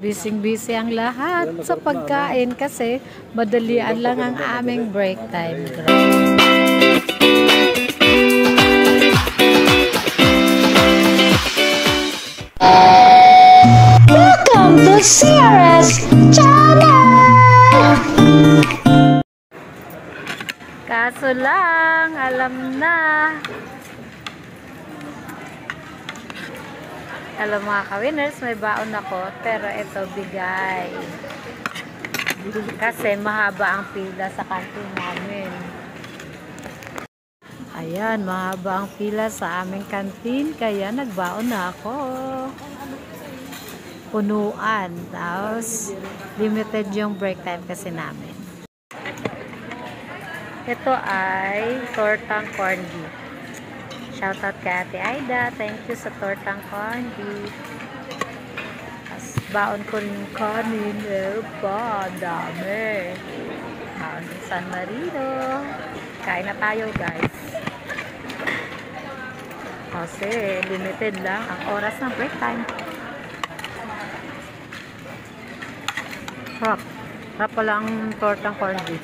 Busy-busy ang lahat sa pagkain kasi madalian lang ang aming break time. Welcome to CRS Channel! Kaso lang, alam na. Hello mga ka-winners, may baon ako, pero ito bigay. Kasi mahaba ang pila sa kantin namin. Ayan, mahaba ang pila sa aming kantin, kaya nagbaon na ako. Punuan, tapos limited yung break time kasi namin. Ito ay tortang corned beef. Shoutout kay Ate Aida. Thank you sa tortang corned beef. Baon ko rin yung kanin. Pa, dami. Baon ng San Marino. Kain na tayo, guys. Kasi limited lang ang oras ng break time. Harap. Harap pala ang tortang corned beef.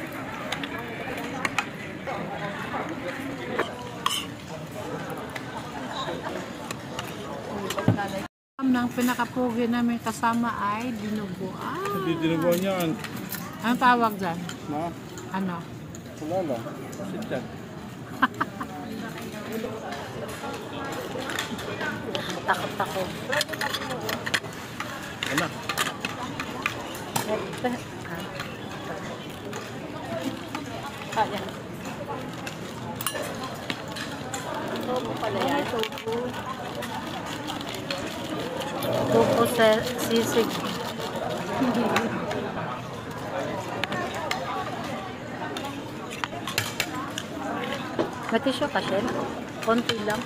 Ang pinakapugi namin kasama ay dinuguan. Hindi dinuguan yan. Anong tawag dyan? Ma? Ano? Wala lang. Sit dyan. Takot ako. Ano? Kaya. Topo pala yan. Topo. Topo sa sisig. Matisyo ka, Shell? Konti lang.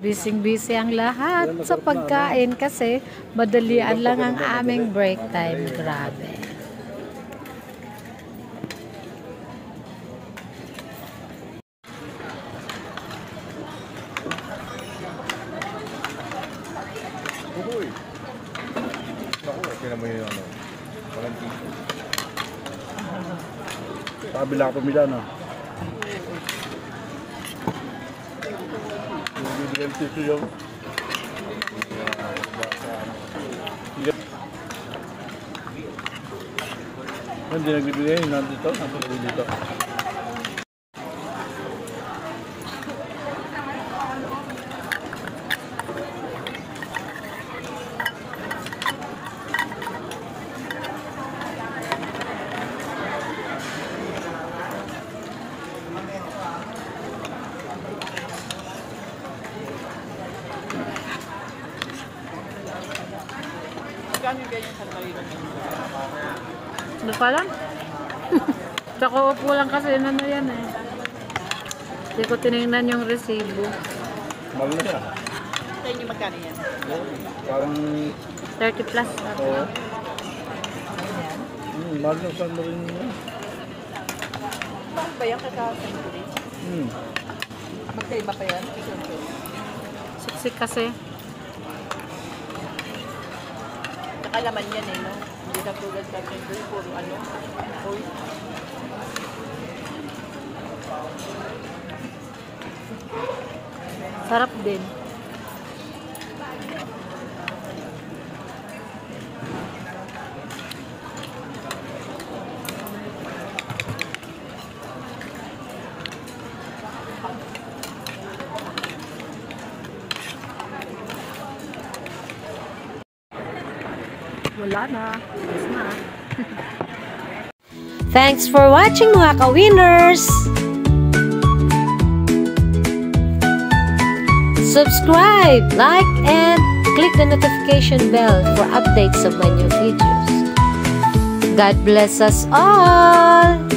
Busy-busy ang lahat sa pagkain kasi madalian lang ang aming break time. Grabe. Uy! Ako, kaya mo yung ano. Parang tito. Kabila ka pamila na. Yung bibigyan tito yung. Hindi nagbibigay, nandito. Nandito dito. Kano yung ganyan sa Marino? Ano pa lang? Tsaka upo lang kasi ano yan eh. Hindi ko tinignan yung resibo. Mahal na siya. Sa inyo magkano yan? Parang... 30 plus. Oo. Mahal na San Marino yan. Bakit ba yan kaka Century? Magkaiba pa yan? Siksik kasi. Nakalaman yan eh, no? Hindi na tulad sa Century, puro ano? Oil. Sarap din. Wala na. Yes na. Thanks for watching mga ka-winners! Subscribe, like, and click the notification bell for updates of my new videos. God bless us all!